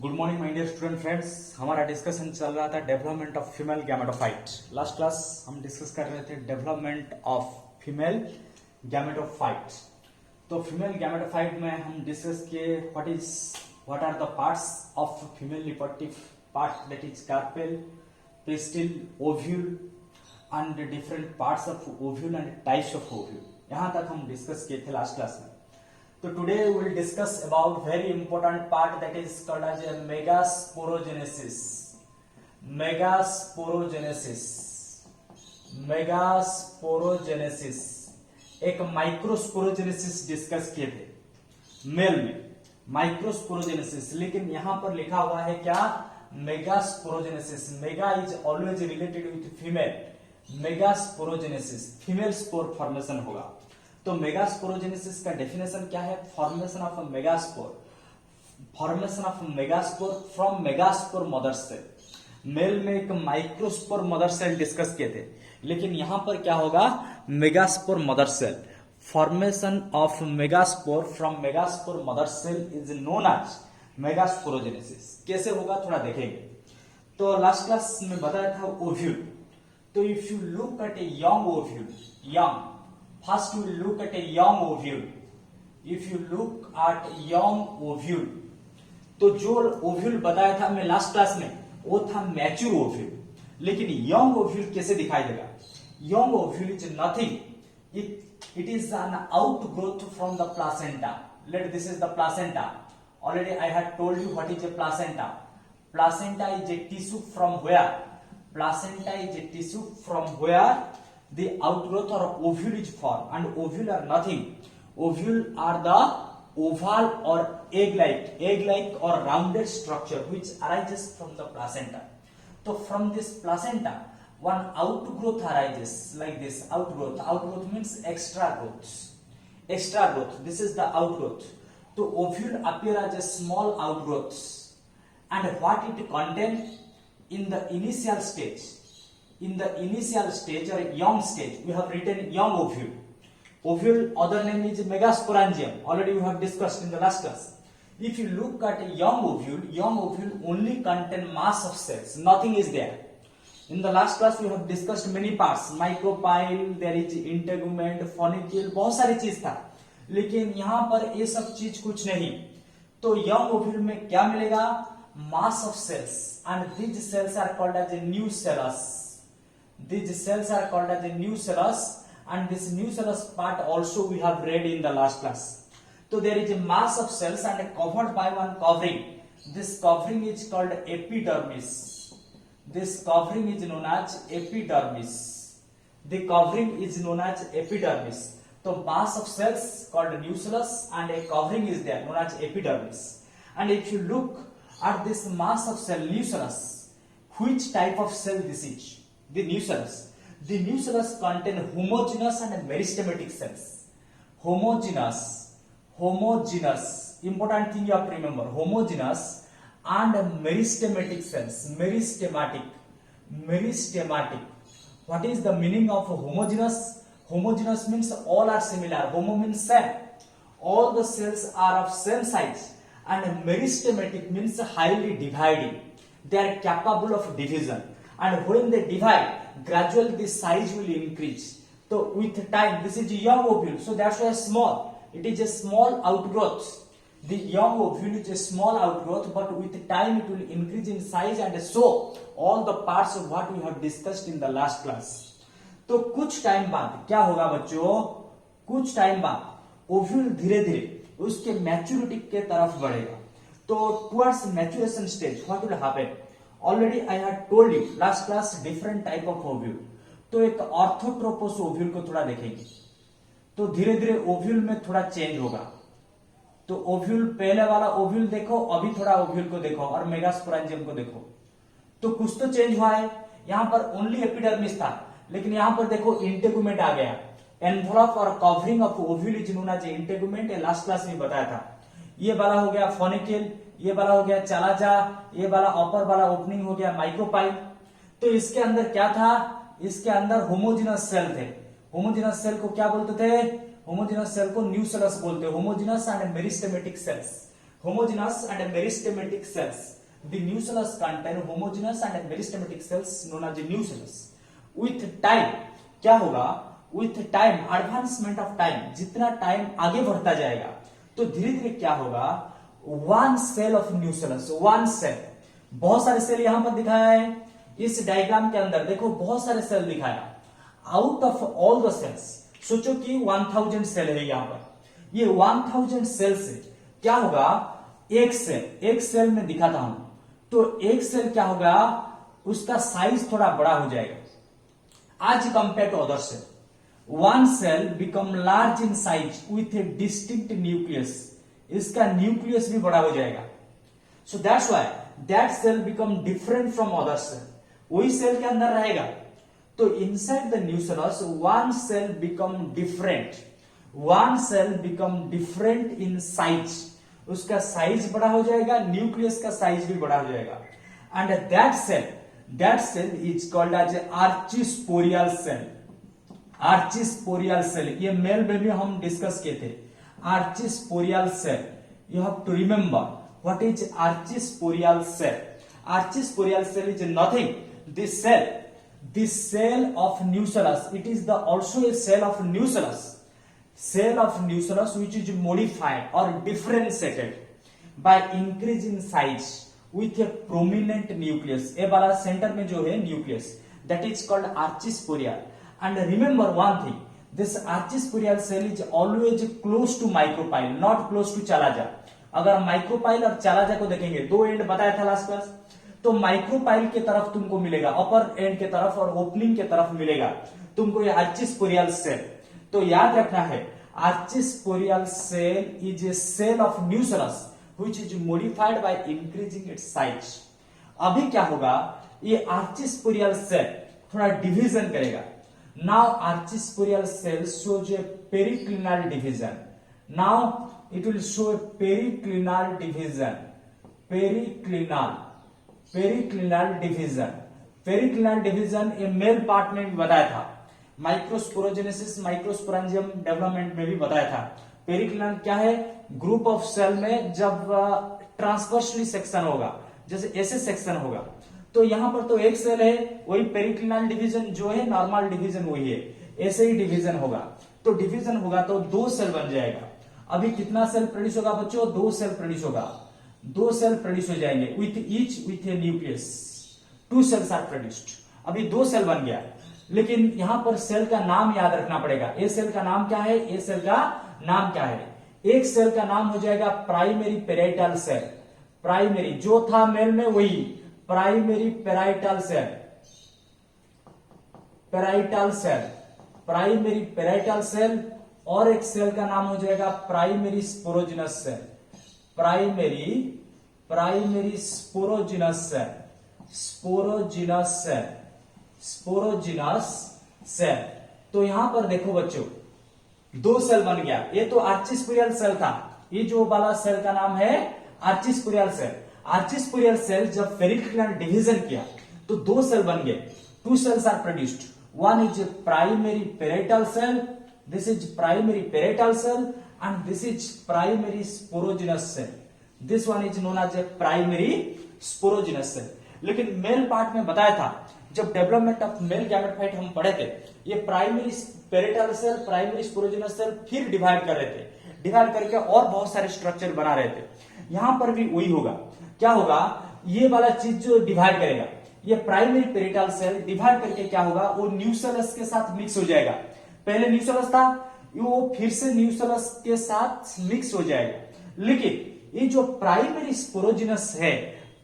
Good morning my dear student friends. हमारा discussion चल रहा था development of female gametophyte. Last class हम डिस्कस कर रहे थे डेवलपमेंट ऑफ फीमेल गैमेटोफाइट। तो फीमेल गैमेटोफाइट में हम डिस्कस किए what are the parts of female reproductive part, that is carpel, pistil, ovule and different parts of ovule and types of ovule. यहां तक हम डिस्कस किए थे लास्ट क्लास में। So today we will discuss about very important part, that is called as a megasporogenesis. Megasporogenesis. Megasporogenesis एक microsporogenesis discuss किए थे mail में, माइक्रोस्पोरोजेनेसिस, लेकिन यहां पर लिखा हुआ है क्या, megasporogenesis. Mega is always related with female. Megasporogenesis female spore formation होगा। तो मेगास्पोरोजेनेसिस का डेफिनेशन क्या है? Formation of megaspore, formation of megaspore from megaspore mother cell. Male में एक माइक्रोस्पोर मदर सेल डिस्कस किए थे, लेकिन यहां पर क्या होगा, megaspore mother cell. Formation of megaspore from megaspore mother cell is known as megasporogenesis. कैसे होगा थोड़ा देखेंगे। तो लास्ट क्लास में बताया था ओव्यूल। तो if you look at a young ovule, young, first we will look at a young ovule. If you look at young ovule, तो जो ओव्यूल बताया था मैं लास्ट क्लास में वो था मैच्योर ओव्यूल, लेकिन यंग ओव्यूल कैसे दिखाई देगा? Young ovule is nothing, it is an outgrowth from the placenta. Late this is the placenta. Already I had told you what is a placenta. Placenta is a tissue from where? Placenta is a tissue from where the outgrowth or ovule is formed, and ovule are nothing. Ovule are the oval or egg-like or rounded structure which arises from the placenta. So from this placenta, one outgrowth arises like this. Outgrowth means extra growth. Extra growth. This is the outgrowth. So ovule appear as a small outgrowths, and what it contain in the initial stage. In the initial stage or young stage, we have written young ovule. Ovule, other name is megasporangium. Already we have discussed in the last class. If you look at a young ovule only contain mass of cells. Nothing is there. In the last class we have discussed many parts. Micropyle, there is integument, funicle, बहुत सारी चीज था, लेकिन यहाँ पर ये सब चीज कुछ नहीं। तो young ovule में क्या मिलेगा? Mass of cells, and these cells are called as a nucellus. These cells are called as a nucellus, and this nucellus part also we have read in the last class. So there is a mass of cells and covered by one covering. This covering is called epidermis. This covering is known as epidermis. The covering is known as epidermis. So mass of cells called nucellus and a covering is there known as epidermis. And if you look at this mass of cell nucellus, which type of cell this is? The nucellus. The nucellus contain homogeneous and meristematic cells. Homogeneous. Important thing you have to remember. Homogeneous and meristematic cells. Meristematic. What is the meaning of homogeneous? Homogeneous means all are similar. Homo means same. All the cells are of same size. And meristematic means highly dividing. They are capable of division. And when they divide, gradually the size will increase. So with time, this is a young ovule, so that's why small. It is a small outgrowth. The young ovule is a small outgrowth, but with time it will increase in size and so all the parts of what we have discussed in the last class. तो कुछ time बाद क्या होगा बच्चों? कुछ time बाद ovule धीरे धीरे उसके मैच्योरिटी के तरफ बढ़ेगा। तो towards maturation stage what will happen? Already I had told you last class different type of ovule. तो एक ऑर्थोट्रोपोस ओव्यूल को थोड़ा देखेंगे। तो धीरे धीरे ओव्यूल में थोड़ा चेंज होगा। तो ओव्यूल, पहले वाला ओव्यूल देखो, अभी थोड़ा ओव्यूल को देखो और मेगास्पोरेंजियम को देखो, तो कुछ तो चेंज हुआ है। यहाँ पर ओनली एपिडर्मिस था, लेकिन यहाँ पर देखो इंटेगुमेंट आ गया। एनवलप और covering of ovule is known as integument. Last class में बताया था। ये वाला हो गया फोनिकल, ये वाला हो गया चालाजा, ये वाला अपर वाला ओपनिंग हो गया माइक्रोपाइल। तो इसके अंदर क्या था? इसके अंदर होमोजेनस सेल थे। होमोजेनस सेल को क्या बोलते थे? होमोजेनस सेल को न्यूसेलस बोलते हैं। Homogeneous and meristematic cells. Homogeneous and meristematic cells. The nucellus contain homogeneous and meristematic cells known as nucellus. With time क्या होगा? With time, advancement of time, जितना टाइम आगे बढ़ता जाएगा तो धीरे धीरे क्या होगा? One cell of nucellus, one cell, बहुत सारे सेल यहां पर दिखाया है इस डायग्राम के अंदर, देखो बहुत सारे सेल दिखाया. Out of all the cells, सोचो कि 1000 सेल है यहां पर, ये 1000 सेल से क्या होगा? एक सेल में दिखाता हूं तो एक सेल क्या होगा? उसका साइज थोड़ा बड़ा हो जाएगा as compared to other cell. One cell become large in size with a distinct nucleus. इसका न्यूक्लियस भी बड़ा हो जाएगा. So that's why that cell become different from other cell. वही सेल के अंदर रहेगा तो inside the nucellus one cell become different. One cell become different in size. उसका साइज बड़ा हो जाएगा, न्यूक्लियस का साइज भी बड़ा हो जाएगा. And that cell is called as archisporial cell. Archisporial cell, ये मेल में भी हम डिस्कस किए थे. Archisporial cell, you have to remember what is archisporial cell. Archisporial cell is nothing. This cell of nucellus, it is also a cell of nucellus. Cell of nucellus which is modified or differentiated by increasing size with a prominent nucleus. ए वाला centre में जो है nucleus, that is called archisporial. And remember one thing, this archisporial cell is always close to micropyle, not close to chalaza. अगर micropyle और chalaza को देखेंगे, दो and बताया था लास्ट क्लास, तो माइक्रोपाइल के तरफ तुमको मिलेगा, अपर एंड के तरफ और ओपनिंग के तरफ मिलेगा तुमको ये आर्चिस्पोरियल सेल. तो याद रखना है, archesporial cell is a cell of nucellus which is modified by increasing its size. अभी क्या होगा? ये आर्चिस्पोरियल सेल थोड़ा डिवीजन करेगा. Now archisporial cell shows a periclinal division. Now it will show a periclinal division. Periclinal division ये mail part में भी बताया था, माइक्रोस्पोरोजेनेसिस माइक्रोस्पोरेंजियम डेवलपमेंट में भी बताया था. पेरिक्लिनल क्या है? ग्रुप ऑफ सेल में जब ट्रांसवर्सली सेक्शन होगा, जैसे ऐसे सेक्शन होगा, तो यहां पर तो एक सेल है, वही पेरिक्लिनल डिवीजन जो है नॉर्मल डिवीजन वही है, ऐसे ही डिवीजन होगा. तो डिवीजन होगा तो दो सेल बन जाएगा. अभी कितना सेल प्रोड्यूस होगा बच्चों? दो सेल प्रोड्यूस होगा. दो सेल प्रोड्यूस हो जाएंगे with a nucleus. Two cells are produced. अभी दो सेल बन गया, लेकिन यहां पर सेल का नाम याद रखना पड़ेगा. ए सेल का नाम क्या है? ए सेल का नाम क्या है? एक सेल का नाम हो जाएगा प्राइमरी पेराइटल सेल. प्राइमरी जो था मेल में वही primary parietal cell. Primary parietal cell. और एक सेल का नाम हो जाएगा primary sporogenous cell. Primary sporogenous cell. तो यहां पर देखो बच्चों, दो सेल बन गया. ये तो आर्चिस्पोरियल सेल था, ये जो वाला सेल का नाम है आर्चिस्पोरियल सेल. आर्चिस्पोरियल सेल जब पेरिक्लिनल डिवीजन किया तो दो सेल बन गए. Two cells are produced. One is primary parietal cell, this is primary parietal cell, and this is primary sporogenous cell. This one is known as a primary sporogenous cell. लेकिन male part में बताया था, जब development of male gametophyte हम पढ़े थे, ये primary parietal cell, primary sporogenous cell फिर डिवाइड कर रहे थे. डिवाइड करके और बहुत सारे स्ट्रक्चर बना रहे थे. यहां पर भी वही होगा. क्या होगा? ये वाला चीज जो डिवाइड करेगा, ये प्राइमरी पेराइटल सेल डिवाइड करके क्या होगा? वो न्यूसेलस के साथ मिक्स हो जाएगा. पहले न्यूसेलस था, वो फिर से न्यूसेलस के साथ मिक्स हो जाएगा. लेकिन ये जो प्राइमरी स्पोरोजिनस है,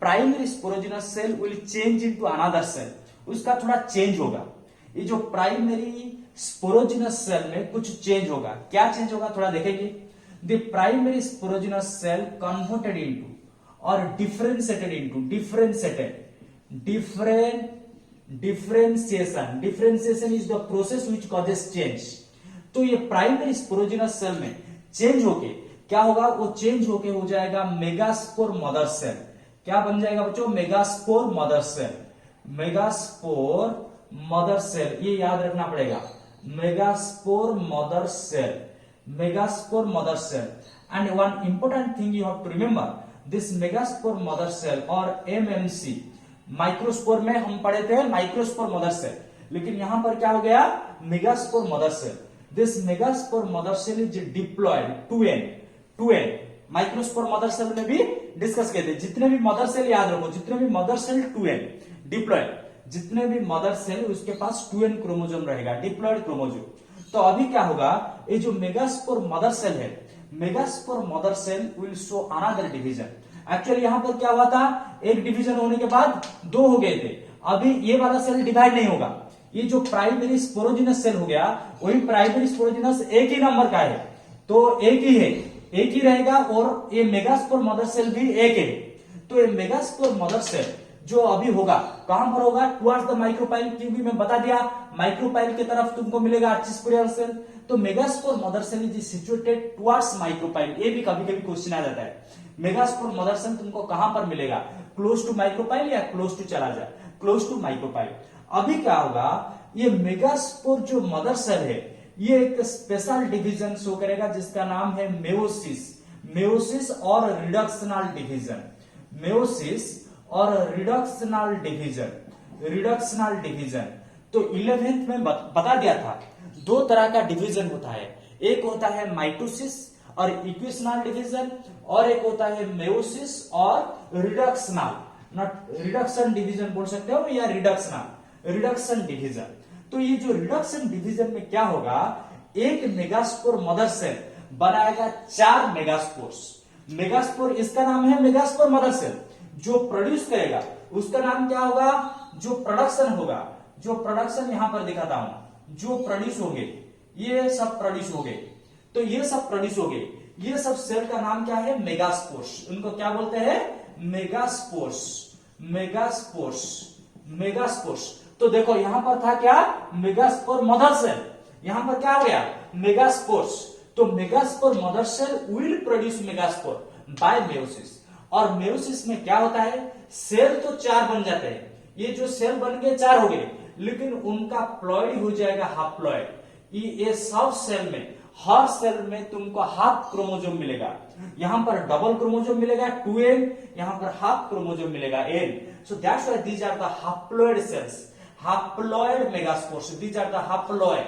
primary sporogenous cell will change into another cell. उसका थोड़ा चेंज होगा. ये जो प्राइमरी स्पोरोजिनस सेल में कुछ चेंज होगा. क्या चेंज होगा थोड़ा देखेंगे. The primary sporogenous cell converted into और differentiated into differentiation is the process which causes change. तो ये प्राइमरी स्पोरोजिनस सेल में चेंज होके क्या होगा? वो चेंज होके हो जाएगा मेगास्पोर मदर सेल. क्या बन जाएगा बच्चों? Megaspore mother cell. ये याद रखना पड़ेगा. Megaspore mother cell. And one important thing you have to remember, this megaspore mother cell or MMC, microspore में हम पढ़े थे माइक्रोस्पोर मदर सेल, लेकिन यहां पर क्या हो गया, megaspore mother cell. This megaspore mother cell is diploid two N. Microspore mother cell में भी डिस्कस किए थे. जितने भी मदर सेल याद रखो, जितने भी मदर सेल 2n डिप्लॉयड, जितने भी मदर सेल उसके पास 2n क्रोमोजोम रहेगा, डिप्लॉयड क्रोमोजोम. तो अभी क्या होगा, ये जो मेगास्पोर मदर सेल है, megaspore mother cell will show another division. Actually यहां पर क्या हुआ था, एक डिवीजन होने के बाद दो हो गए थे. अभी ये वाला सेल डिवाइड नहीं होगा. ये जो प्राइमरी स्पोरोजिनस सेल हो गया, वही प्राइमरी स्पोरोजिनस एक ही नंबर का है, तो एक ही है, एक ही रहेगा. और ये मेगास्पोर मदर सेल भी एक है. तो ये मेगास्पोर मदर सेल जो अभी होगा, कहां पर होगा, टुवर्ड्स द माइक्रोपाइल. क्योंकि मैं बता दिया माइक्रोपाइल की तरफ तुमको मिलेगा आर्चिस्पोरियल सेल. तो megaspore mother cell is situated towards micropyle. ये भी कभी कभी क्वेश्चन आ जाता है, मेगास्पोर मदर सेल तुमको कहां पर मिलेगा, क्लोज टू माइक्रोपाइल या क्लोज टू चला जाए, क्लोज टू माइक्रोपाइल. अभी क्या होगा, ये मेगास्पोर जो मदर सेल है, ये एक स्पेशल डिवीजन शो करेगा जिसका नाम है मेयोसिस. मेयोसिस और रिडक्शनल डिवीजन, मेयोसिस और रिडक्शनल डिवीजन, रिडक्शनल डिवीजन. तो 11th में बता दिया था, दो तरह का डिवीजन होता है. एक होता है माइटोसिस और इक्वेशनल डिवीजन, और एक होता है मेयोसिस और रिडक्शनल, नॉट रिडक्शन डिवीजन बोल सकते हो या रिडक्शनल, रिडक्शन डिवीजन. तो ये जो रिडक्शन डिवीजन में क्या होगा, एक मेगास्पोर मदर सेल बनाएगा 4 मेगास्पोर्स. मेगास्पोर इसका नाम है मेगास्पोर मदर सेल. जो प्रोड्यूस करेगा उसका नाम क्या होगा, जो प्रोडक्शन होगा, जो प्रोडक्शन यहां पर दिखाता हूं, जो प्रोड्यूस हो गए, ये सब प्रोड्यूस हो गए. तो ये सब प्रोड्यूस हो गए, ये सब सेल का नाम क्या है, मेगास्पोर्स. उनको क्या बोलते हैं, मेगास्पोर्स, मेगास्पोर्स, मेगास्पोर्स. तो देखो यहां पर था क्या, मेगास्पोर मदर सेल, यहां पर क्या हो गया, मेगास्पोर्स. तो megaspore mother cell will produce megaspore by meiosis. और मेयोसिस में क्या होता है, सेल तो 4 बन जाते हैं. ये जो सेल बन गए 4 हो गए, लेकिन उनका प्लॉइड हो जाएगा हाफ प्लॉइड. ये सब सेल में, हर सेल में तुमको हाफ क्रोमोजोम मिलेगा. यहां पर डबल क्रोमोजोम मिलेगा 2n, यहां पर हाफ क्रोमोजोम मिलेगा n. So that's why these are the haploid cells, haploid megaspores. These are the haploid,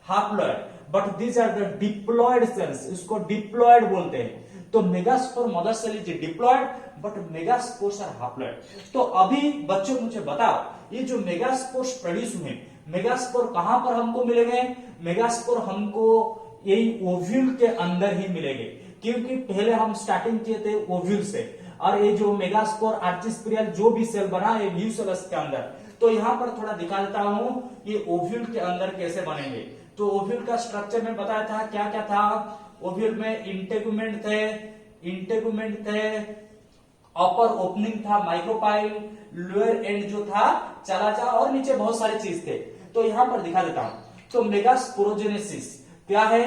haploid. But these are the diploid cells, इसको डिप्लॉइड बोलते हैं. तो megaspore mother cell is diploid but megaspores are haploid. तो अभी बच्चों मुझे बताओ, ये जो मेगास्पोर्स प्रोड्यूस हुए, मेगास्पोर कहां पर हमको मिलेंगे, मेगास्पोर हमको यही ओव्यूल के अंदर ही मिलेंगे. क्योंकि पहले हम स्टार्टिंग किए थे ओव्यूल से, और ये जो मेगास्पोर आर्चिस्पोरियल जो भी सेल बना है ल्यूसेलस के अंदर. तो यहां पर थोड़ा दिखा देता हूं ये ओव्यूल के अंदर कैसे बनेंगे. तो ओव्यूल का स्ट्रक्चर में बताया था, क्या क्या था. ओव्यूल में इंटेगुमेंट थे, इंटेगुमेंट थे, अपर ओपनिंग था माइक्रोपाइल, लोअर एंड जो था चला जा, और नीचे बहुत सारी चीज थे. तो यहां पर दिखा देता हूं. तो मेगास्पोरोजेनेसिस क्या है,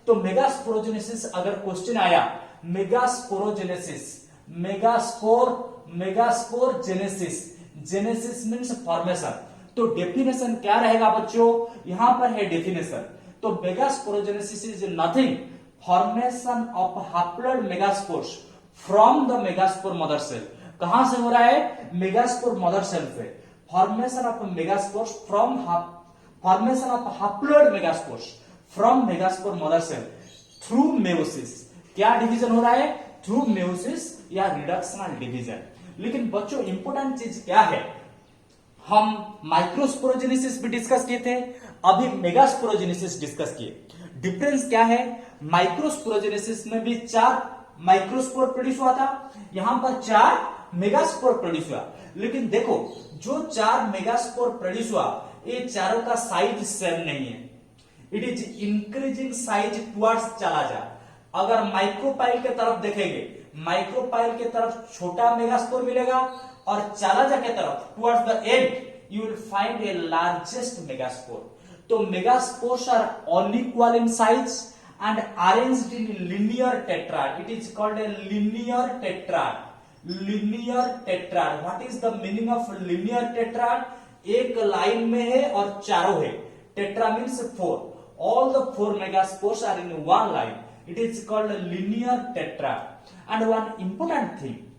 तो मेगास्पोरोजेनेसिस अगर क्वेश्चन आया, megasporogenesis, megaspore, megaspore genesis, genesis means formation. तो डेफिनेशन क्या रहेगा बच्चों, यहां पर है डेफिनेशन. तो megasporogenesis is nothing, formation of haploid megaspores from the megaspore mother cell. कहां से हो रहा है, मेगास्पोर मदर सेल से. Formation of megaspores from, formation of haploid megaspores from megaspore mother cell through meiosis. क्या डिवीजन हो रहा है, थ्रू मेयोसिस या रिडक्शनल डिवीजन. लेकिन बच्चों इंपोर्टेंट चीज क्या है, हम माइक्रोस्पोरोजेनेसिस भी डिस्कस किए थे, अभी मेगास्पोरोजेनेसिस डिस्कस किए. डिफरेंस क्या है, माइक्रोस्पोरोजेनेसिस में भी 4 माइक्रोस्पोर प्रोड्यूस हुआ था, यहां पर 4 मेगास्पोर प्रोड्यूस हुआ. लेकिन देखो जो 4 मेगास्पोर प्रोड्यूस हुआ, ये चारों का साइज सेम नहीं है. It is increasing size towards चला जा. अगर माइक्रोपाइल के तरफ देखेंगे, माइक्रोपाइल के तरफ छोटा मेगास्पोर मिलेगा, और चालाजा के तरफ towards the end you will find a largest megaspore. तो megaspores are unequal in size and arranged in linear tetrad. It is called a linear tetrad. Linear tetrad. What is the meaning of linear tetrad? एक line में है और चारों है. Tetra means 4. All the 4 megaspores are in one line. It is called linear tetra. And one important thing,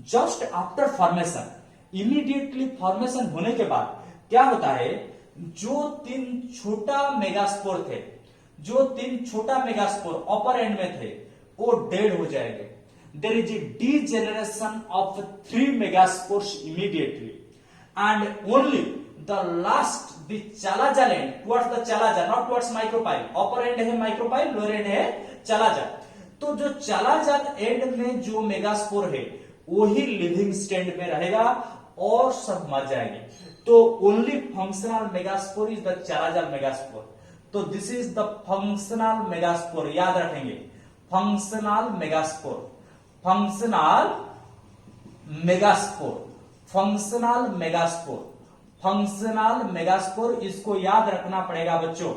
just after formation, immediately formation होने के बाद क्या होता है, जो 3 छोटा मेगास्पोर थे, जो 3 छोटा मेगास्पोर अपर एंड में थे, वो डेड हो जाएंगे. There is a degeneration of 3 megaspores immediately, and only the last, the chalazal end, towards the chalazal, not towards micropyle. Upper end है micropyle, lower end है chalazal. तो जो chalazal end में जो मेगास्पोर है वही लिविंग स्टेट में रहेगा और सब मर जाएंगे. तो only functional megaspore is the chalazal megaspore. तो this is the functional megaspore, याद रखेंगे, functional megaspore, functional megaspore, functional megaspore, functional megaspore. इसको याद रखना पड़ेगा बच्चों.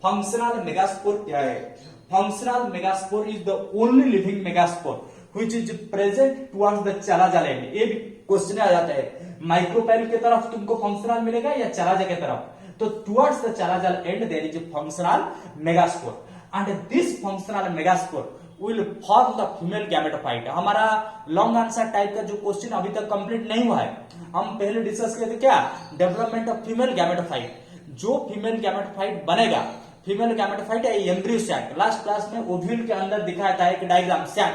फंक्शनल मेगास्पोर क्या है? Functional megaspore is the only living megaspore which is present towards the chalazal end. ये भी क्वेश्चन आ जाता है, माइक्रोपाइल की तरफ तुमको फंक्शनल मिलेगा या chalazal की तरफ? तो towards the chalazal end there is a functional megaspore, and this functional megaspore will form the female gametophyte. हमारा लॉन्ग आंसर टाइप का जो क्वेश्चन अभी तक कंप्लीट नहीं हुआ है, हम पहले डिस्कस किए थे क्या, डेवलपमेंट ऑफ फीमेल गैमेटोफाइट. जो फीमेल गैमेटोफाइट बनेगा, फीमेल गैमेटोफाइट या एम्ब्रियो सैक, लास्ट क्लास में ओव्यूल के अंदर दिखाया था एक डायग्राम सैक.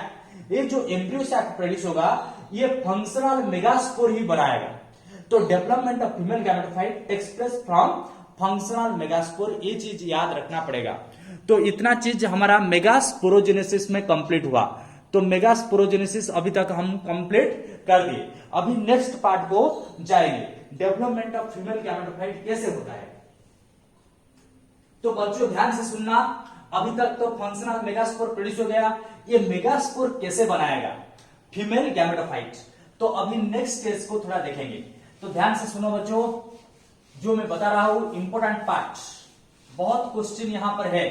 ये जो एम्ब्रियो सैक प्रोड्यूस होगा ये फंक्शनल मेगास्पोर ही बनाएगा. तो development of female gametophyte takes place from functional megaspore. ये चीज याद रखना पड़ेगा. तो इतना चीज हमारा मेगास्पोरोजेनेसिस में कंप्लीट हुआ. तो मेगास्पोरोजेनेसिस अभी तक हम कंप्लीट कर दिए. अभी नेक्स्ट पार्ट को जाएंगे, डेवलपमेंट ऑफ फीमेल गैमेटोफाइट कैसे होता है. तो बच्चों ध्यान से सुनना. अभी तक तो फंक्शनल मेगास्पोर प्रोड्यूस हो गया, ये मेगास्पोर कैसे बनाएगा फीमेल गैमेटोफाइट. तो अभी नेक्स्ट स्टेज को थोड़ा देखेंगे. तो ध्यान से सुनो बच्चों, जो मैं बता रहा हूं इंपॉर्टेंट पार्ट. बहुत क्वेश्चन यहां पर है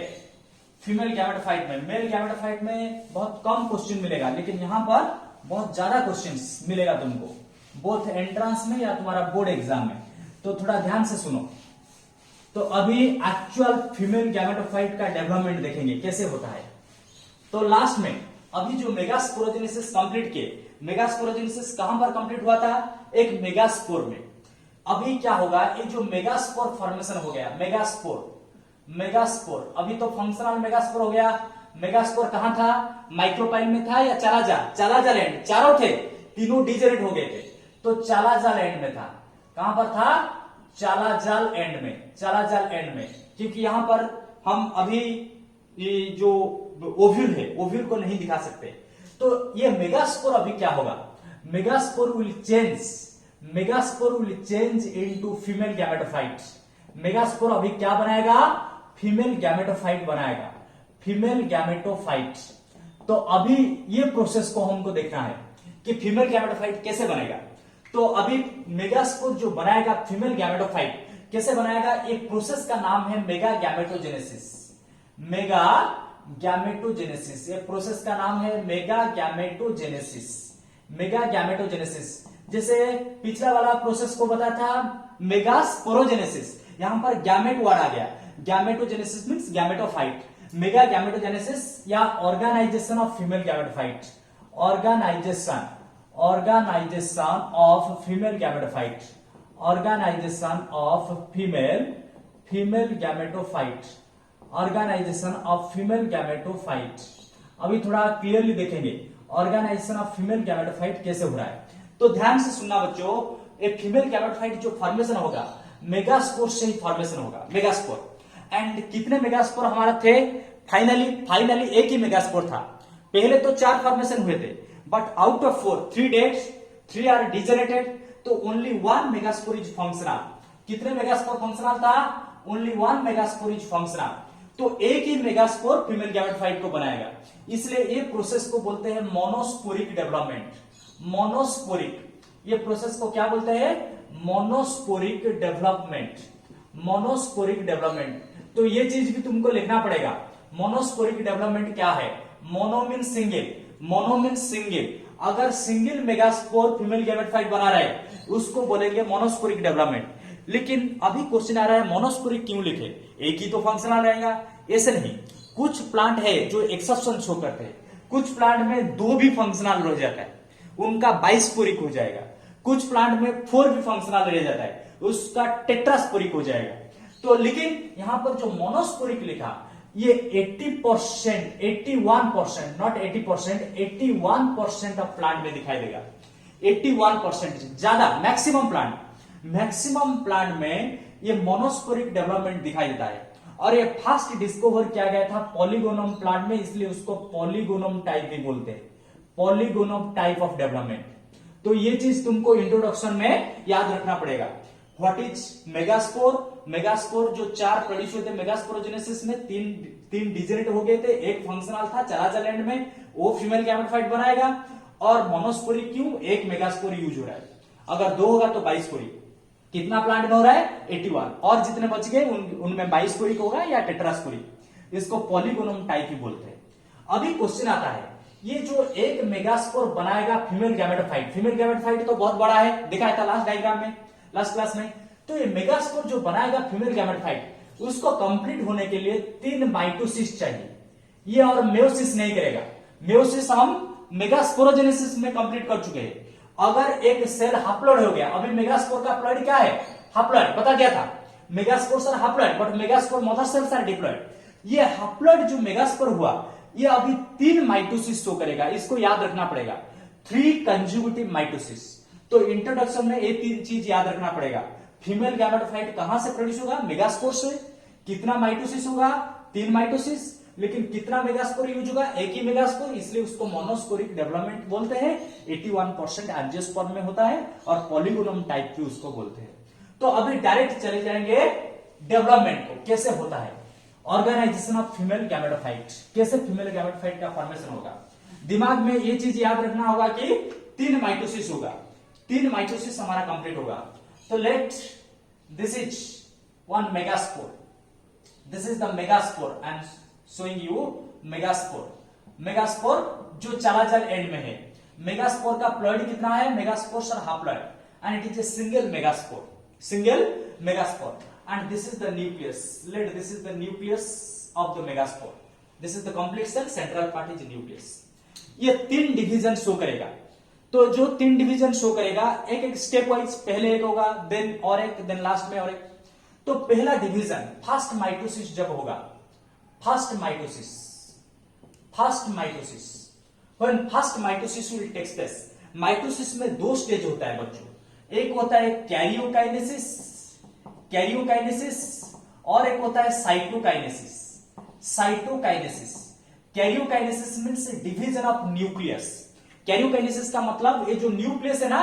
फीमेल गैमेटोफाइट में. मेल गैमेटोफाइट में बहुत कम क्वेश्चन मिलेगा, लेकिन यहां पर बहुत ज्यादा क्वेश्चन मिलेगा तुमको, बोथ एंट्रेंस में या तुम्हारा बोर्ड एग्जाम में. तो थोड़ा ध्यान से सुनो. तो अभी एक्चुअल फीमेल गैमेटोफाइट का डेवलपमेंट देखेंगे कैसे होता है. तो लास्ट में अभी जो मेगास्पोरोजेनेसिस कंप्लीट किए, मेगास्पोरोजेनेसिस कहां पर कंप्लीट हुआ था, एक मेगास्पोर में. अभी क्या होगा, ये जो मेगास्पोर फॉर्मेशन हो गया, मेगास्पोर, मेगास्पोर अभी तो फंक्शनल मेगास्पोर हो गया. मेगास्पोर कहां था, माइक्रोपाइल में था या chalazal, chalazal एंड, चारों थे, तीनों डिजेनेरेट हो गए थे. तो chalazal एंड में था. कहां पर था, chalazal एंड में, chalazal एंड में. क्योंकि यहां पर हम अभी ये जो ओव्यूल है, ओव्यूल को नहीं दिखा सकते. तो ये मेगास्पोर अभी क्या होगा, megaspore will change, megaspore will change into female gametophyte. Megaspore अभी क्या बनाएगा, फीमेल गैमेटोफाइट बनाएगा, फीमेल गैमेटोफाइट. तो अभी ये प्रोसेस को हमको देखना है कि फीमेल गैमेटोफाइट कैसे बनेगा. तो अभी मेगास्पोर जो बनाएगा फीमेल गैमेटोफाइट कैसे बनाएगा, एक प्रोसेस का नाम है मेगा गैमेटोजेनेसिस. मेगा गैमेटोजेनेसिस, ये प्रोसेस का नाम है मेगा गैमेटोजेनेसिस. मेगा गैमेटोजेनेसिस जैसे पिछला वाला प्रोसेस को बताया था मेगास्पोरोजेनेसिस, यहां पर गैमेट वर्ड आ गया. Gametogenesis means gametophyte. Mega gametogenesis या organisation of female gametophyte, organisation, organisation of female gametophyte, organisation of female gametophyte, organisation of female gametophyte. अभी थोड़ा क्लियरली देखेंगे ऑर्गेनाइजेशन ऑफ फीमेल गैमेटोफाइट कैसे हो रहा है. तो ध्यान से सुनना बच्चों, एक फीमेल गैमेटोफाइट जो फॉर्मेशन होगा मेगास्पोर से ही फॉर्मेशन होगा, मेगास्पोर. एंड कितने मेगास्पोर हमारा थे, फाइनली एक ही मेगास्पोर था. पहले तो 4 फॉर्मेशन हुए थे, but out of 4, 3 dead, 3 are degenerated. तो ओनली 1 मेगास्पोर इज फंक्शनल. कितने मेगास्पोर फंक्शनल था, ओनली 1 मेगास्पोर इज फंक्शनल. तो एक ही मेगास्पोर फीमेल गैमेटोफाइट को बनाएगा. इसलिए ये प्रोसेस को बोलते हैं मोनोस्पोरिक डेवलपमेंट. मोनोस्पोरिक, ये प्रोसेस को क्या बोलते हैं, मोनोस्पोरिक डेवलपमेंट, मोनोस्पोरिक डेवलपमेंट. तो ये चीज भी तुमको लिखना पड़ेगा, मोनोस्पोरिक डेवलपमेंट क्या है. Mono mean single, mono mean single. अगर सिंगल मेगास्पोर फीमेल गैमेटोफाइट बना रहा है उसको बोलेंगे मोनोस्पोरिक डेवलपमेंट. लेकिन अभी क्वेश्चन आ रहा है मोनोस्पोरिक क्यों लिखे, एक ही तो फंक्शनल रहेगा. ऐसे नहीं, कुछ प्लांट है जो एक्सेप्शन शो करते हैं, कुछ प्लांट में 2 भी फंक्शनल रह जाता है, उनका बाइस्पोरिक हो जाएगा। कुछ प्लांट में 4 भी फंक्शनल रह जाता है, उसका टेट्रास्पोरिक हो जाएगा। तो लेकिन यहां पर जो मोनोस्पोरिक लिखा, ये 80%, 81%, नॉट 80%, 81% ऑफ प्लांट में दिखाई देगा। 81% ज्यादा, मैक्सिमम प्लांट में ये मोनोस्पोरिक डेवलपमेंट दिखाई देता है। और ये फर्स्ट डिस्कवर किया गया था पॉलीगोनम प्लांट में, इसलिए उसको पॉलीगोनम टाइप भी बोलते हैं, पॉलीगोनम टाइप ऑफ डेवलपमेंट। तो ये चीज तुमको इंट्रोडक्शन में याद रखना पड़ेगा। What is megaspore? मेगास्पोर जो 4 प्रोड्यूस हुए थे मेगास्पोरोजेनेसिस में, 3 डिजेनेट हो गए थे, एक फंक्शनल था, चला जा लैंड में, वो फीमेल गैमेटोफाइट बनाएगा। और मोनोस्पोरिक क्यों? एक मेगास्पोर यूज हो रहा है, अगर 2 होगा तो बाइस्पोरिक। कितना प्लांट में हो रहा है? 81, और जितने बच गए उनमें बाइस्पोरिक होगा या टेट्रास्पोरिक। इसको पॉलीगोनम टाइप ही बोलते हैं। अभी क्वेश्चन आता है, ये जो एक मेगास्पोर बनाएगा फीमेल गैमेटोफाइट, फीमेल गैमेटोफाइट तो बहुत बड़ा है, दिखाया था लास्ट डायग्राम में, लास्ट क्लास में। तो ये मेगास्पोर जो बनाएगा फीमेल गैमेटोफाइट, उसको कंप्लीट होने के लिए 3 माइटोसिस चाहिए। ये और मेयोसिस नहीं करेगा, मेयोसिस हम मेगास्पोरोजेनेसिस में कंप्लीट कर चुके हैं। अगर एक सेल हैप्लॉइड हो गया, अभी मेगास्पोर का प्लॉइड क्या है? हैप्लॉइड, बता दिया था, megaspores are haploid but megaspore mother cells are diploid. ये हैप्लॉइड जो मेगास्पोर हुआ, ये अभी 3 माइटोसिस शो करेगा, इसको याद रखना पड़ेगा, 3 कंज्यूगेटिव माइटोसिस। तो इंट्रोडक्शन में ये 3 चीज याद रखना पड़ेगा। फीमेल गैमेटोफाइट कहां से प्रोड्यूस होगा? मेगास्पोर से। कितना माइटोसिस होगा? 3 माइटोसिस। लेकिन कितना मेगास्पोर यूज होगा? एक ही मेगास्पोर, इसलिए उसको मोनोस्पोरिक डेवलपमेंट बोलते हैं। 81% एंजियोस्पर्म में होता है और पॉलीगोनम टाइप की उसको बोलते हैं। तो अभी डायरेक्ट चले जाएंगे डेवलपमेंट को, कैसे होता है ऑर्गेनाइजेशन ऑफ फीमेल गैमेटोफाइट, कैसे फीमेल गैमेटोफाइट का फॉर्मेशन होगा। दिमाग में ये चीज याद रखना होगा कि 3 माइटोसिस होगा, 3 माइटोसिस हमारा कंप्लीट होगा। तो late this is 1 megaspore, this is the megaspore, I am showing you megaspore. Megaspore जो चलाचल एंड में है, मेगास्पोर का प्लॉइड कितना है? Megaspores are haploid and it is a single megaspore, single megaspore. And this is the nucleus. Let this is the nucleus of the megaspore. This is the complete cell. Central part is nucleus. ये 3 division show करेगा। तो जो 3 division show करेगा, एक एक step wise, पहले एक होगा, देन और एक, देन लास्ट में और एक। तो पहला डिवीजन फर्स्ट माइटोसिस जब होगा, first mitosis when first mitosis will take place. Mitosis में 2 स्टेज होता है बच्चों, एक होता है कैरियोकाइनेसिस और एक होता है cytokinesis. Karyokinesis means division of nucleus. Karyokinesis का मतलब ये जो न्यूक्लियस है ना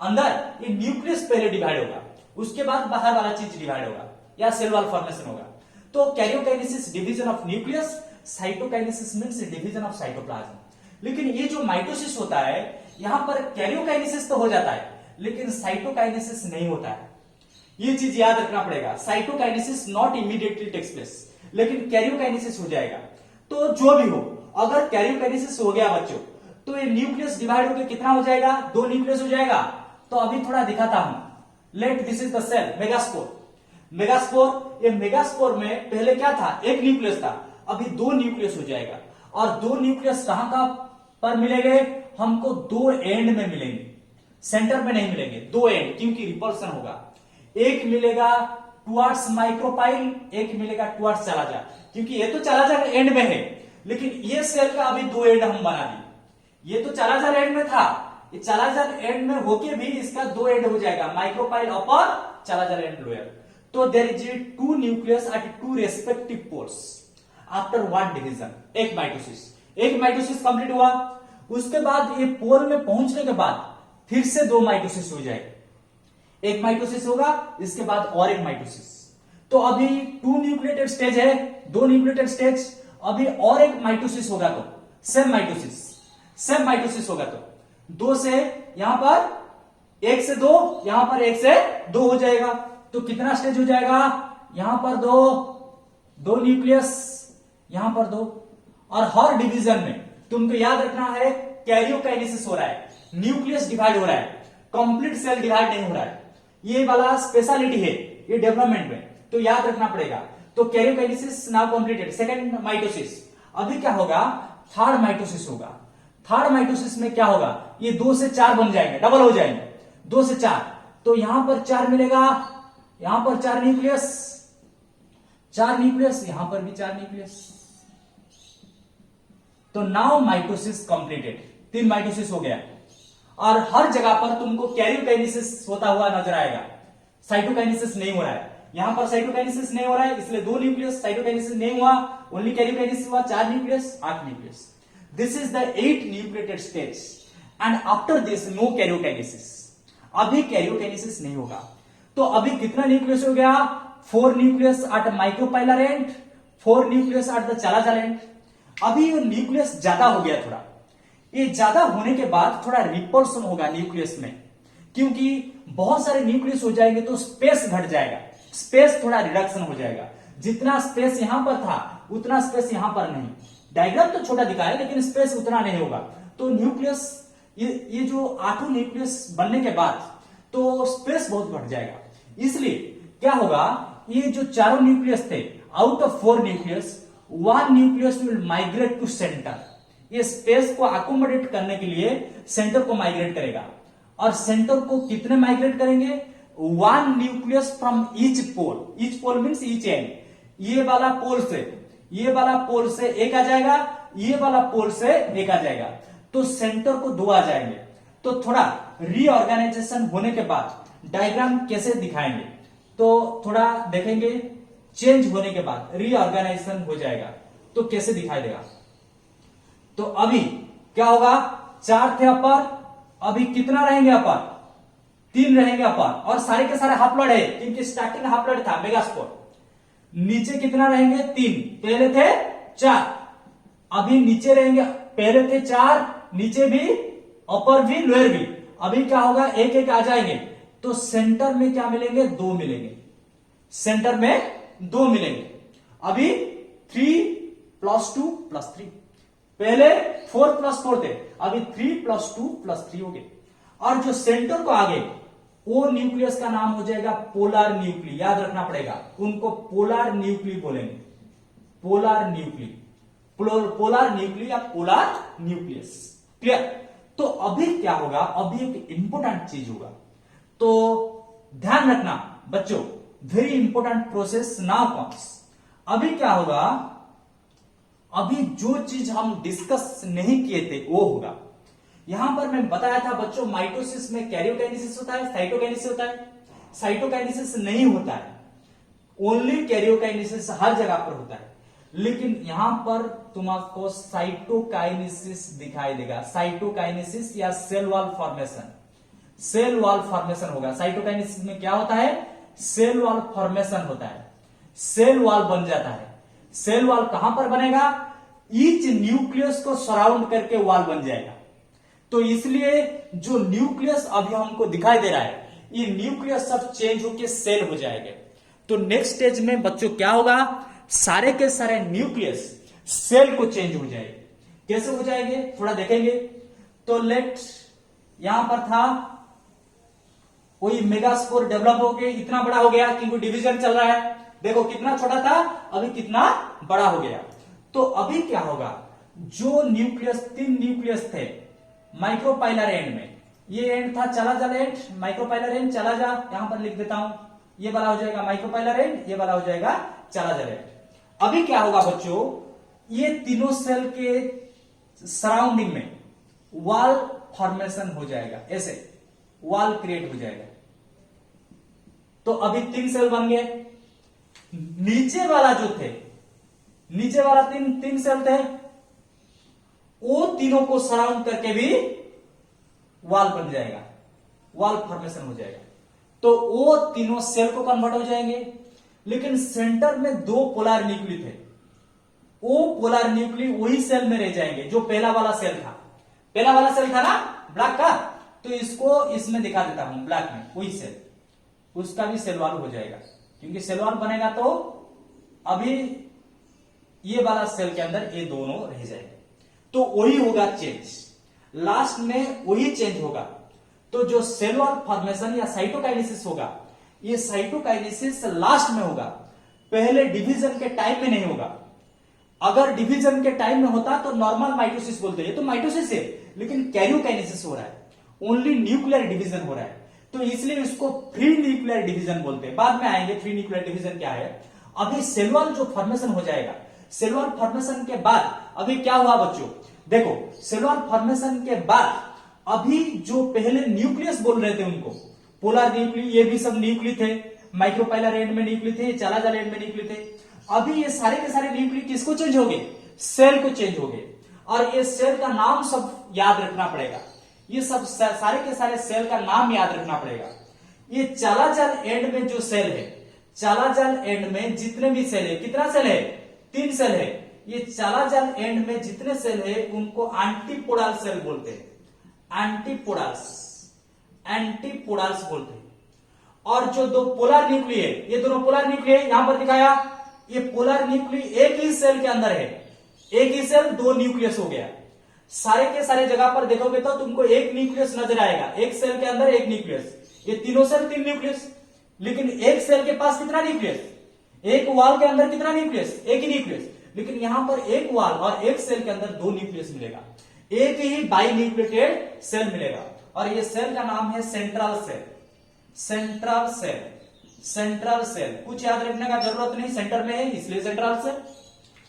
अंदर, ये न्यूक्लियस पहले डिवाइड होगा, उसके बाद बाहर वाला चीज डिवाइड होगा या सेल वाल फॉर्मेशन होगा। तो karyokinesis division of nucleus, cytokinesis means division of cytoplasm. लेकिन ये जो माइटोसिस होता है, यहां पर कैरियोकाइनेसिस तो हो जाता है लेकिन साइटोकाइनेसिस नहीं होता है। ये चीज याद रखना पड़ेगा, cytokinesis not immediately takes place, लेकिन कैरियोकाइनेसिस हो जाएगा। तो जो भी हो, अगर कैरियोकाइनेसिस हो गया बच्चों, तो ये न्यूक्लियस डिवाइड होकर कितना हो जाएगा? 2 न्यूक्लियस हो जाएगा। तो अभी थोड़ा दिखाता हूं। Let this is the cell megaspore. ये मेगास्पोर में पहले क्या था? एक न्यूक्लियस था, अभी 2 न्यूक्लियस हो जाएगा। और 2 न्यूक्लियस कहां का पर मिलेंगे? हमको 2 एंड में मिलेंगे, सेंटर में नहीं मिलेंगे, 2 एंड, क्योंकि रिपल्सन होगा। एक मिलेगा टुवर्ड्स माइक्रोपाइल, एक मिलेगा टुवर्ड्स चलाजा, क्योंकि ये तो चलाजा एंड में है, लेकिन ये सेल का अभी 2 एंड हम बना दिए। ये तो चलाजा एंड में था, ये चलाजा एंड में होके भी इसका 2 एंड हो जाएगा, micropyle upper, chalaza end lower. तो there is 2 nucleus at 2 respective poles after 1 division. एक माइटोसिस कंप्लीट हुआ, उसके बाद ये पोल में पहुंचने के बाद फिर से 2 माइटोसिस हो जाएगा। एक माइटोसिस होगा, इसके बाद और एक माइटोसिस। तो अभी 2 न्यूक्लिएटेड स्टेज है, 2 न्यूक्लिएटेड स्टेज, अभी और एक माइटोसिस होगा तो सेम माइटोसिस होगा तो 2 से यहां पर 1 से 2, यहां पर 1 से 2 हो जाएगा। तो कितना स्टेज हो जाएगा? यहां पर 2 न्यूक्लियस, यहां पर 2। और हर डिवीजन में तुमको याद रखना है कैरियोकाइनेसिस हो रहा है, न्यूक्लियस डिवाइड हो रहा है, कंप्लीट सेल डिवाइड नहीं हो रहा है। ये वाला स्पेशलिटी है ये डेवलपमेंट में, तो याद रखना पड़ेगा। तो karyokinesis now completed. Second mitosis, अभी क्या होगा, थर्ड माइटोसिस होगा। थर्ड माइटोसिस में क्या होगा, ये 2 से 4 बन जाएंगे, डबल हो जाएंगे, 2 से 4। तो यहां पर 4 मिलेगा, यहां पर 4 न्यूक्लियस, 4 न्यूक्लियस, यहां पर भी 4 न्यूक्लियस। तो नाउ माइटोसिस कंप्लीटेड, 3 माइटोसिस हो गया। और हर जगह पर तुमको कैरियोकाइनेसिस होता हुआ नजर आएगा, साइटोकाइनेसिस नहीं हो रहा है। यहां पर साइटोकाइनेसिस नहीं हो रहा है, इसलिए 2 न्यूक्लियस, साइटोकाइनेसिस नहीं हुआ, ओनली कैरियोकाइनेसिस हुआ, 4 nucleus, 8 nucleus. This is the 8 nucleated stage and after this no karyokinesis. अभी कैरियोकाइनेसिस नहीं होगा। तो अभी कितना न्यूक्लियस हो गया, 4 nucleus at micropylar end, 4 nucleus at the chalazal end. अभी न्यूक्लियस ज्यादा हो गया थोड़ा, ये ज्यादा होने के बाद थोड़ा रिपल्सन होगा न्यूक्लियस में, क्योंकि बहुत सारे न्यूक्लियस हो जाएंगे तो स्पेस घट जाएगा, स्पेस थोड़ा रिडक्शन हो जाएगा। जितना स्पेस यहां पर था उतना स्पेस यहां पर नहीं। डायग्राम तो छोटा दिखा है लेकिन स्पेस उतना नहीं होगा। तो न्यूक्लियस, ये जो 8 न्यूक्लियस बनने के बाद तो स्पेस बहुत घट जाएगा। इसलिए क्या होगा, ये जो 4 न्यूक्लियस थे, out of 4 nucleus 1 nucleus will migrate to centre. ये स्पेस को अकोमोडेट करने के लिए सेंटर को माइग्रेट करेगा। और सेंटर को कितने माइग्रेट करेंगे, 1 nucleus from each pole. Each pole means each end, ये वाला पोल से, ये वाला पोल से एक आ जाएगा, ये वाला पोल से एक आ जाएगा, तो सेंटर को 2 आ जाएंगे। तो थोड़ा रीऑर्गेनाइजेशन होने के बाद डायग्राम कैसे दिखाएंगे, तो थोड़ा देखेंगे, चेंज होने के बाद रीऑर्गेनाइजेशन हो जाएगा तो कैसे दिखाई देगा। तो अभी क्या होगा, 4 थे अपर, अभी कितना रहेंगे अपर, 3 रहेंगे अपर, और सारे के सारे हाफ है क्योंकि स्टार्टिंग हाफ था मेगास्पोर। नीचे कितना रहेंगे, 3, पहले थे 4, अभी नीचे रहेंगे, पहले थे 4, नीचे भी, अपर भी, लोअर भी। अभी क्या होगा, एक एक आ जाएंगे, तो सेंटर में क्या मिलेंगे, 2 मिलेंगे, सेंटर में 2 मिलेंगे। अभी 3 + 2 + 3, पहले 4 + 4 थे, अभी 3 + 2 + 3 हो गए। और जो सेंटर को आगे, वो न्यूक्लियस का नाम हो जाएगा पोलर न्यूक्ली, याद रखना पड़ेगा, उनको पोलर न्यूक्ली बोलेंगे, पोलर न्यूक्ली, पोलर न्यूक्ली या पोलर न्यूक्लियस। क्लियर। तो अभी क्या होगा, अभी एक इंपॉर्टेंट चीज होगा, तो ध्यान रखना बच्चों, very important process now comes. अभी क्या होगा, अभी जो चीज हम डिस्कस नहीं किए थे वो होगा। यहां पर मैं बताया था बच्चों, माइटोसिस में कैरियोकाइनेसिस होता है, साइटोकाइनेसिस होता है। साइटोकाइनेसिस नहीं होता है, ओनली कैरियोकाइनेसिस हर जगह पर होता है। लेकिन यहां पर तुमको साइटोकाइनेसिस दिखाई देगा, साइटोकाइनेसिस या cell wall formation, cell wall formation होगा। साइटोकाइनेसिस में क्या होता है, सेल वॉल फॉर्मेशन होता है, सेल वॉल बन जाता है। सेल वॉल कहां पर बनेगा, ईच न्यूक्लियस को सराउंड करके वॉल बन जाएगा। तो इसलिए जो न्यूक्लियस अभी हमको दिखाई दे रहा है, ये न्यूक्लियस सब चेंज होकर सेल हो जाएंगे। तो नेक्स्ट स्टेज में बच्चों क्या होगा, सारे के सारे न्यूक्लियस सेल को चेंज हो जाएंगे। कैसे हो जाएंगे थोड़ा देखेंगे। तो लेट, यहां पर था वही मेगास्पोर डेवलप हो गया, इतना बड़ा हो गया क्योंकि डिवीजन चल रहा है। देखो कितना छोटा था, अभी कितना बड़ा हो गया। तो अभी क्या होगा, जो न्यूक्लियस, 3 न्यूक्लियस थे माइक्रोपाइलर एंड में, ये एंड था चला जा एंड, माइक्रोपाइलर एंड चला जा, यहां पर लिख देता हूं, ये वाला हो जाएगा माइक्रोपाइलर एंड, ये वाला हो जाएगा चला जा एंड। अभी क्या होगा बच्चों, ये तीनों सेल के सराउंडिंग में वॉल फॉर्मेशन हो जाएगा, ऐसे वॉल क्रिएट हो जाएगा। तो अभी 3 सेल बन गए। नीचे वाला जो थे, नीचे वाला 3 सेल थे, वो तीनों को सराउंड करके भी वॉल बन जाएगा, वॉल फॉर्मेशन हो जाएगा। तो वो तीनों सेल को कन्वर्ट हो जाएंगे। लेकिन सेंटर में 2 पोलर न्यूक्ली थे, वो पोलर न्यूक्ली वही सेल में रह जाएंगे जो पहला वाला सेल था। पहला वाला सेल था ना ब्लैक का, तो इसको इसमें दिखा देता हूं ब्लैक में, वही सेल, उसका भी सेल वॉल हो जाएगा। क्योंकि सेल वॉल बनेगा तो अभी ये वाला सेल के अंदर ये दोनों रह जाएंगे, तो वही होगा चेंज, लास्ट में वही चेंज होगा। तो जो सेल वॉल फॉर्मेशन या साइटोकाइनेसिस होगा, ये साइटोकाइनेसिस लास्ट में होगा। पहले डिवीजन के टाइम में नहीं होगा। अगर डिवीजन के टाइम में होता तो नॉर्मल माइटोसिस बोलते हैं, ये तो माइटोसिस है, लेकिन कैरियोकाइनेसिस हो रहा है, ओनली न्यूक्लियर डिवीजन हो रहा है, तो इसलिए इसको फ्री न्यूक्लियर डिवीजन बोलते हैं। बाद में आएंगे फ्री न्यूक्लियर डिवीजन क्या है। अभी सेलुलर जो फॉर्मेशन हो जाएगा, सेलुलर फॉर्मेशन के बाद अभी क्या हुआ बच्चों, देखो सेलुलर फॉर्मेशन के बाद अभी जो पहले न्यूक्लियस बोल रहे थे उनको पोलर न्यूक्ली, ये भी सब न्यूक्ली थे, माइक्रोपाइलर एंड में न्यूक्ली थे, चालाजाल एंड में न्यूक्ली थे। अभी ये सारे के सारे न्यूक्ली किसको चेंज हो गए, सेल को चेंज हो गए, और ये सेल का नाम सब याद रखना पड़ेगा, ये सब सारे के सारे सेल का नाम याद रखना पड़ेगा। ये चालाजाल एंड में जो सेल है, चालाजाल एंड में जितने भी सेल है, कितना सेल है, 3 सेल है, ये चालाजाल एंड में जितने सेल है उनको एंटीपोडल सेल बोलते हैं, एंटीपोडल्स, एंटीपोडल्स बोलते हैं। और जो दो पोलर न्यूक्ली है, ये दोनों पोलर न्यूक्ली है, यहां पर दिखाया, ये पोलर न्यूक्ली एक ही सेल के अंदर है, एक ही सेल 2 न्यूक्लियस हो गया। सारे के सारे जगह पर देखोगे तो तुमको एक न्यूक्लियस नजर आएगा, एक सेल के अंदर एक न्यूक्लियस, ये तीनों सेल 3 न्यूक्लियस, लेकिन एक सेल के पास कितना न्यूक्लियस, एक वॉल के अंदर कितना न्यूक्लियस, एक ही न्यूक्लियस, लेकिन यहां पर एक वॉल और एक सेल के अंदर 2 न्यूक्लियस मिलेगा, एक ही बाई न्यूक्लिएटेड सेल मिलेगा, और ये सेल का नाम है central cell, central cell, central cell. कुछ याद रखने का जरूरत नहीं, सेंटर में है इसलिए सेंट्रल सेल,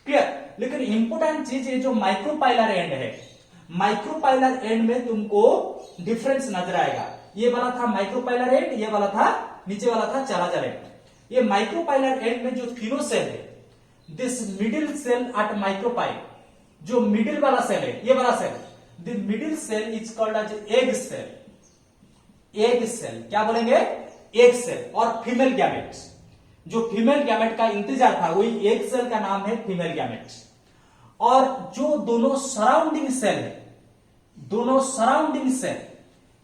क्लियर। लेकिन इंपोर्टेंट चीज ये जो माइक्रोपाइलर एंड है, माइक्रोपाइलर एंड में तुमको डिफरेंस नजर आएगा, ये वाला था माइक्रोपाइलर एंड, ये वाला था नीचे वाला था चालाजाल एंड। ये माइक्रोपाइलर एंड में जो तीनों सेल है, this middle cell at micropyle, जो मिडिल वाला सेल है, ये वाला cell, the middle cell is called as egg cell, egg cell, क्या बोलेंगे, एग सेल। और फीमेल गैमेट, जो फीमेल गैमेट का इंतजार था वही एग सेल का नाम है फीमेल गैमेट। और जो दोनों सराउंडिंग सेल है, दोनों सराउंडिंग सेल,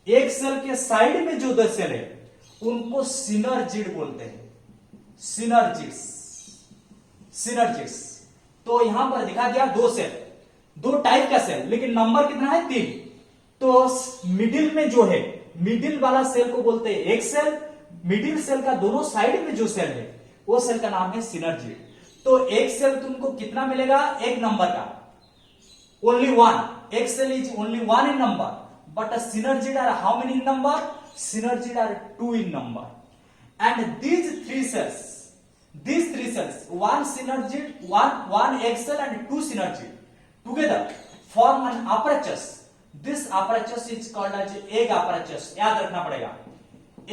एक सेल के साइड में जो 2 सेल है उनको सिनर्जिड बोलते हैं, सिनर्जिड्स, सिनर्जिड्स। तो यहां पर दिखा दिया 2 सेल, 2 टाइप का सेल, लेकिन नंबर कितना है, 3। तो मिडिल में जो है, मिडिल वाला सेल को बोलते हैं एक सेल, मिडिल सेल का दोनों साइड में जो सेल है वो सेल का नाम है सिनर्जिड। तो एक सेल तुमको कितना मिलेगा, एक नंबर का, ओनली 1, एक cell is only 1 in number, but a synergid are how many in number, synergid are 2 in number, and these 3 cells, one synergid, one egg cell and 2 synergid together form an apparatus. This apparatus is called as egg apparatus, याद रखना पड़ेगा,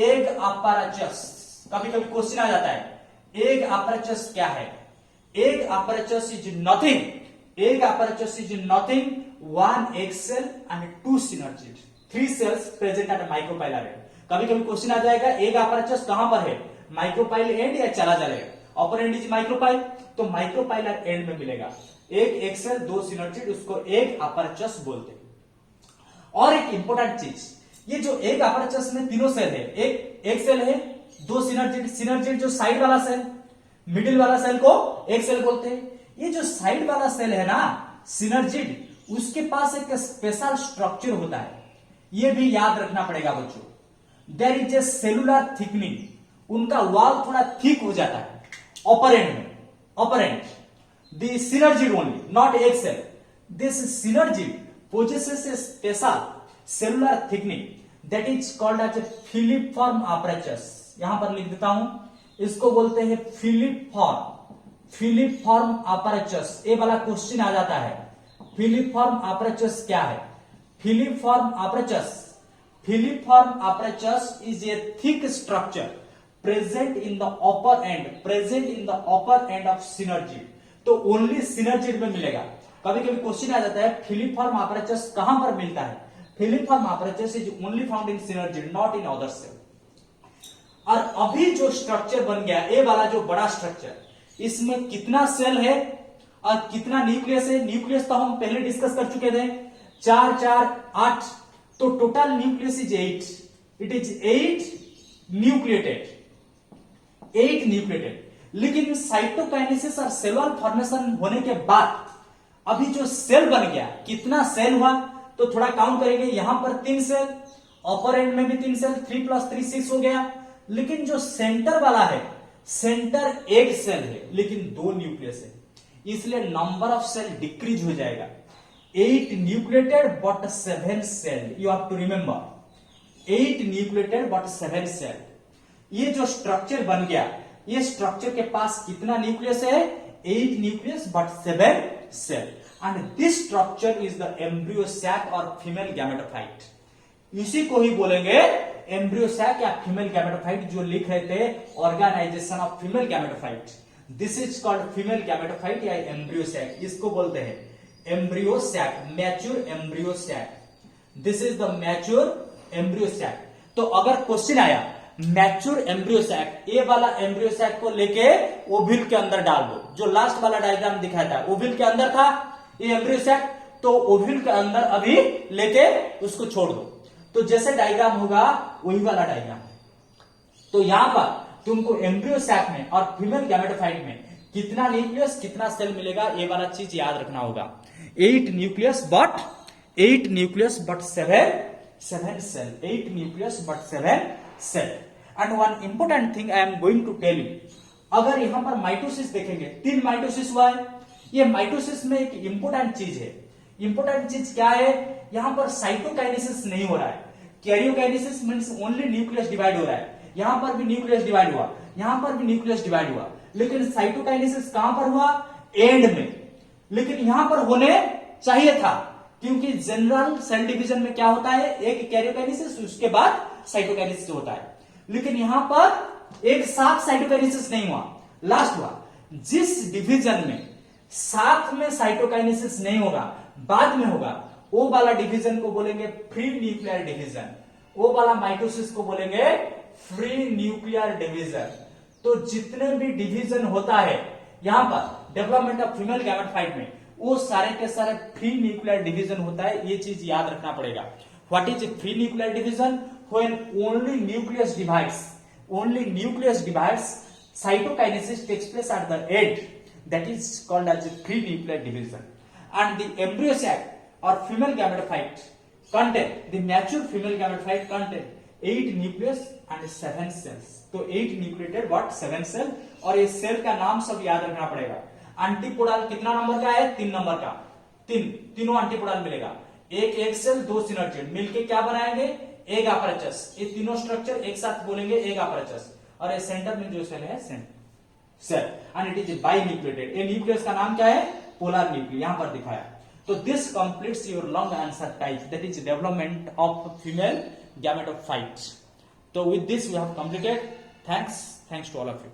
egg apparatus। कभी कभी question आ जाता है, egg apparatus क्या है, egg apparatus is nothing, egg apparatus is nothing, 1 egg cell and 2 synergid, 3 cells present at micropylar end। कभी कभी क्वेश्चन आ जाएगा एग apparatus कहां पर है, माइक्रोपाइल एंड या chalazal end, upper end is micropyle, तो माइक्रोपाइलर एंड में मिलेगा एक egg cell 2 synergid, उसको एग apparatus बोलते हैं। और एक इंपॉर्टेंट चीज, ये जो एग apparatus में तीनों सेल है, एक सेल है, 2 सिनर्जिड, सिनर्जिड जो साइड वाला सेल, मिडिल वाला सेल को एक सेल बोलते हैं। ये जो साइड वाला सेल है ना सिनर्जिड, उसके पास एक स्पेशल स्ट्रक्चर होता है, ये भी याद रखना पड़ेगा बच्चों। There is a cellular thickening, उनका वॉल थोड़ा थिक हो जाता है अपर एंड में, upper end, the synergid only, not एक cell, this synergid possesses a special cellular thickening that is called as a filiform apparatus। यहां पर लिख देता हूं, इसको बोलते हैं फिलिफॉर्म, फिलिफॉर्म apparatus। ये वाला क्वेश्चन आ जाता है, फिलिफॉर्म apparatus क्या है, filiform apparatus, filiform apparatus is a thick structure present in the upper end, present in the upper end of synergid। तो ओनली सिनर्जिड में मिलेगा। कभी कभी क्वेश्चन आ जाता है फिलिफॉर्म apparatus कहां पर मिलता है, filiform apparatus is only found in synergid, not in other cell. और अभी जो स्ट्रक्चर बन गया, ये वाला जो बड़ा स्ट्रक्चर, इसमें कितना सेल है और कितना न्यूक्लियस है, न्यूक्लियस तो हम पहले डिस्कस कर चुके थे, 4 4 8, तो total nucleus is 8, it is 8 nucleated, 8 nucleated. लेकिन साइटोकाइनेसिस और सेलुलर फॉर्मेशन होने के बाद अभी जो सेल बन गया, कितना सेल हुआ, तो थोड़ा काउंट करेंगे, यहां पर 3 सेल, अपर एंड में भी 3 सेल, 3 + 3 6 हो गया। लेकिन जो सेंटर वाला है, सेंटर एक सेल है लेकिन 2 न्यूक्लियस है, इसलिए नंबर ऑफ सेल डिक्रीज हो जाएगा। 8 nucleated but 7 cell, you have to remember 8 nucleated but 7 cell. ये जो स्ट्रक्चर बन गया, ये स्ट्रक्चर के पास कितना न्यूक्लियस है? 8 nucleus but 7 cell, and this structure is the embryo sac और फीमेल गैमेटोफाइट। इसी को ही बोलेंगे एम्ब्रियो सैक या फीमेल गैमेटोफाइट, जो लिख रहे थे organisation of female gametophyte. This is called female gametophyte या एम्ब्रियो सैक, इसको बोलते हैं embryo sac, mature embryo sac. This is the mature embryo sac. तो अगर क्वेश्चन आया मैच्योर एम्ब्रियो सैक, ए वाला एम्ब्रियो सैक को लेके ओविल के अंदर डाल दो, जो लास्ट वाला डायग्राम दिखाया था ओविल के अंदर था ये एम्ब्रियो सैक, तो ओविल के अंदर अभी लेके उसको छोड़ दो, तो जैसे डायग्राम होगा वही वाला डायग्राम। तो यहां पर तुमको एम्ब्रियो सैक में और फीमेल गैमेटोफाइट में कितना न्यूक्लियस कितना सेल मिलेगा, ये वाला चीज याद रखना होगा। 8 nucleus but 7 cell, 8 nucleus but 7 cell. And one important thing I am going to tell you, अगर यहां पर माइटोसिस देखेंगे, 3 माइटोसिस हुआ है। ये माइटोसिस में एक इंपोर्टेंट चीज है। इंपोर्टेंट चीज क्या है? यहां पर साइटोकाइनेसिस नहीं हो रहा है। Karyokinesis means only nucleus divide हो रहा है। यहां पर भी न्यूक्लियस डिवाइड हुआ, यहां पर भी न्यूक्लियस डिवाइड हुआ, लेकिन साइटोकाइनेसिस कहां पर हुआ? एंड में। लेकिन यहां पर होने चाहिए था, क्योंकि जनरल सेल डिवीजन में क्या होता है? एक कैरियोकाइनेसिस, उसके बाद साइटोकाइनेसिस होता है। लेकिन यहां पर एक साथ साइटोकाइनेसिस नहीं हुआ, लास्ट हुआ। जिस डिवीजन में साथ में साइटोकाइनेसिस नहीं होगा, बाद में होगा, वो वाला डिवीजन को बोलेंगे फ्री न्यूक्लियर डिवीजन। वो वाला माइटोसिस को बोलेंगे फ्री न्यूक्लियर डिवीजन। तो जितने भी डिवीजन होता है यहां पर डेवलपमेंट ऑफ फीमेल गैमेटोफाइट में, वो सारे के सारे फ्री न्यूक्लियर डिवीजन होता है। ये चीज याद रखना पड़ेगा। What is free nuclear division? When only nucleus divides, cytokinesis takes place at the end, that is called as a free nuclear division. And the embryo sac or female gametophyte contain, the mature female gametophyte contain 8 nucleus and 7 cells. तो 8 nucleated but 7 cell, और ये cell का नाम सब याद रखना पड़ेगा। एंटीपोडाल कितना नंबर का है? 3 नंबर का। तीनों एंटीपोडाल मिलेगा। एक सेल 2 सिनर्जिड मिलके क्या बनाएंगे? एग अपैरेचस। ये तीनों स्ट्रक्चर एक साथ बोलेंगे एग अपैरेचस। और ये सेंटर में जो सेल है सेल, एंड इट इज बाइन्यूक्लिएटेड। ये न्यूक्लियस का नाम क्या है? पोलर न्यूक्लियस, यहां पर दिखाया। तो this completes your long answer type, that is development of female gametophytes. तो with this we have completed. Thanks to all of you.